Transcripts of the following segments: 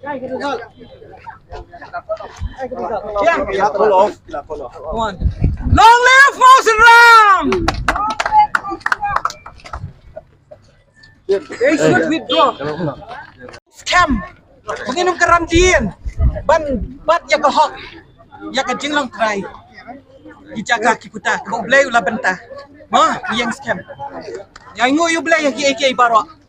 Long live Mosen Ram! They should withdraw. Scam. Penginum karantin. Bat ya ke hok. Ya ke jinglong try. Dijaga kiputa. Kau belai ulah bentah. Mah, yang scam. Yang ingu you belai yang AK barok.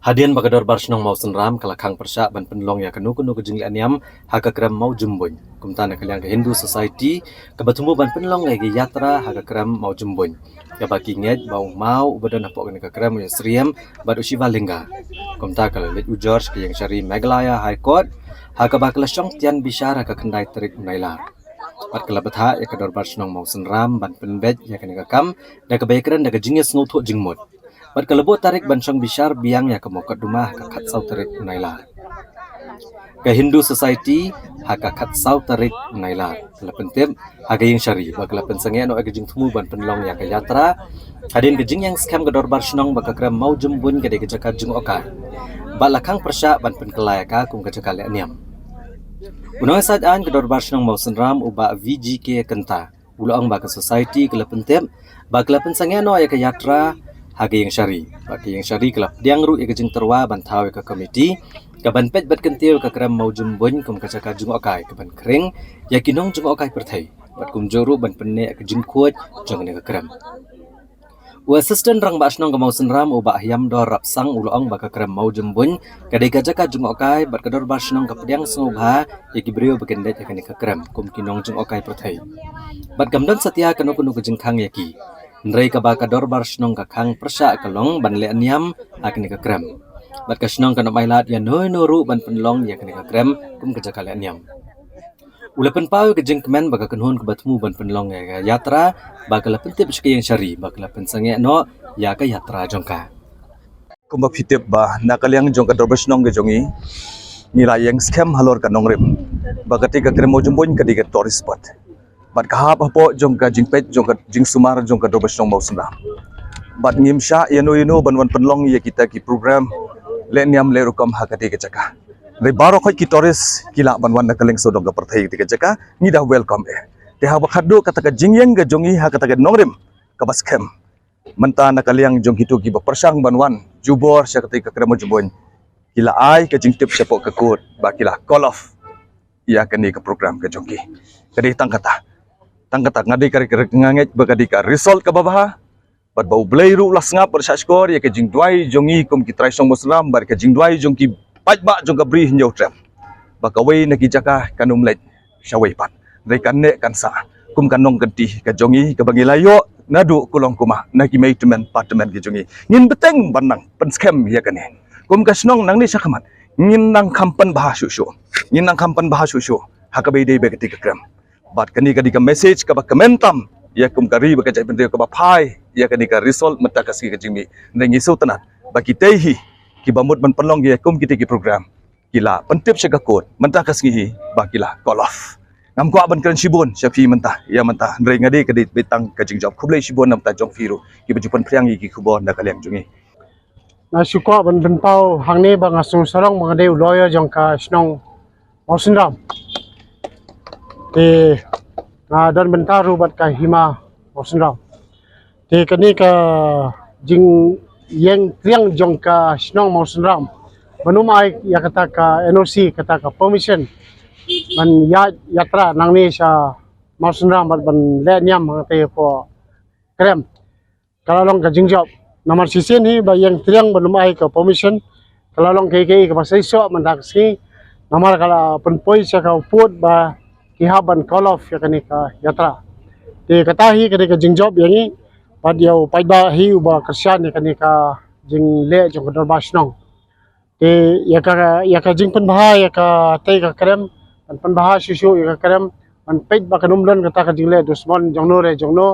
Hadian bagador barsnong mau senram kalakang persya ban penlong ya kenu ke jingli aniam haka kram mau jumboy kumtana kaliang ke Hindu Society kebatumbu ban penlong lagi yatra haka kram mau jumboy ya baki ngej mau badan apok ke kram ya seriam bad usiva lingga kumta kalalit ujors ke yang syari Meghalaya High Court haka bakla syong tian bisyara ke kendai terik unailar bat kalabatha ya kador barsnong mau senram ban penbet ya kene kam da kebaikran da jingis ngutuk jingmut Bat kalebo tarik bansong bisyar biang ya kemokat rumah kakat sau tarik unailar. Ke Hindu Society haka kat sau tarik unailar. Kelapentip haga yang syari bak kelapen no aga jing tumu ban penlong ya ke yatra. Hadin gejing yang skam gedor barsnong bak kram mau jembun gede kejaka jung oka. Bat lakang persya ban penkelaya ka kum kejaka niam. Unang sadaan gedor barsnong mau senram uba VGK kenta. Ulang bak society kelapentip bak kelapen no ya ke yatra Hagi yang syari kelap diang ru ya kejeng terwa bantau ya ke komiti kaban pet bat kentil ke kram mau jembun kum kacaka jung okai kaban kering ya kinong jung okai perthai bat kum joru ban penne ke jeng kuat jeng ne ke kram u assistant rang basnong ke mau senram u ba hyam do rap sang ulong ba ke kram mau jembun kadai kacaka jung okai bat kador basnong ke pediang sengubha ya kibrio bekendet ya ke kram kum kinong jung okai perthai bat gamdon setia kanu ke jeng kang ya ki Ndrai ka baka dorbar snong ka khang persya kalong ban le niam akni ka krem. Bat ka snong kana mailat ya noi noru ban penlong ya kani ka krem kum ka jakale niam. Ulapan pau ke jeng kemen baka kenhun ke batmu ban penlong ya yatra baka la pentip yang syari baka la pensange no ya ka yatra jongka. Kumba fitip ba nakaliang jongka dorbar snong ge jongi nila yang scam halor ka nongrim. Baka tika krem mo jumbon ka diga tourist spot. Bat kahap apo jongka jingpet jongka jing sumar jongka dobes nong mau senda. Bat ngimsha yano banwan penlong ya kita ki program le niam le rukam hakati ke caka. Re baro khoi ki toris kila banwan nakaleng so dongka perthai ke caka ni dah welcome Te ha bakhado kata ka jingyeng ga jongi ha kata ka nongrim ka baskem. Menta nakaliang jong hitu ki persang banwan jubor sya kata ka kremo jubon. Kila ai ka jingtip sepok ke kut ba kila call off ya kani ke program ke jongki. Kadi tangkata ngadi kari nganget bagadika result ka babaha bat bau bleiru las ngap bersaskor ya ke jingdwai jongi kum ki trai song muslim bar ke jingdwai jongki pajba jong bri hinjau trem bakawai na ki jaka kanum let syawai pat dai kanne kansa kum kanong genti ka jongi ka bangilayo nadu kulong kuma na ki maintenance department ki jongi ngin beteng banang pen scam ya kane kum ka snong nang ni sakamat ngin nang kampan bahasyu hakabai dei begati ka kram Bat kani ka message ka ba komentam ya kum kari ba kajai pentiu ka ba phai ya kani ka result mata kasi ka jingmi nang isu tanat ba kitaihi ki bamut man penlong ya kum kiti ki program kila pentip sya ka kod mata kasi ba kila call off ngam ko aban kan sibon sya fi menta ya menta ndrei ngadi ka di betang ka jing job kublai sibon nam ta jong firu ki bajupan priang ki kubon na kaliang jungi na syukur ban bentau hang ni ba ngasung sarong mangade lawyer jong ka snong Mosenram dan bentaru bat ka hima Mosenram kani ka jing yang triang jong ka snong Mosenram manumai ya kata ka NOC kata ka permission man yatra nang ni sa Mosenram bat ban le nyam te ko krem kalau long ka jing job nomor sisin hi ba yang triang manumai ka permission kalau long ke ka pasai so mandak si nomor kala penpoi sa ka put ba kihaban call off ya kani ka yatra di katahi kani ka jing job yangi pad yau paiba hi uba kersian ya kani ka jing le jong ka basnong di ya ka jing penbaha ya ka tei ka krem an penbaha susu ya ka krem an peit ba kanumlan kata ka jing le dusmon jong no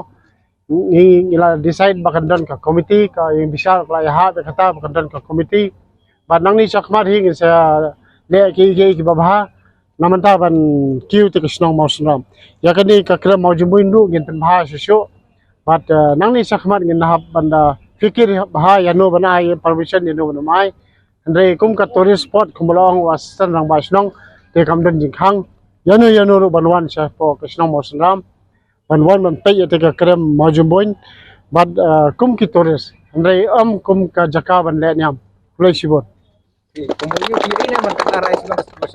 ni ila decide ba kandan ka committee ka yang bisa kala ya ha kata ba kandan ka committee ba nang ni sakmat hi sa le ki babaha namanta ban kiu te kisnong Mosenram ya kani ka kram mau jumbuin du ngin penbaha susu but nang ni sakmat ngin nahap banda fikir baha ya no bana permission ya no mai Andre kum ka tourist spot kumulong wasan rang ba snong te kam den jing khang yanu ru banwan sa po ka snong mo sanram banwan man pe te ka krem majumboin bad kum ki tourist Andre kum ka jaka ban le nyam kulai sibot Kung mo yung kiri na man, kataray sila mas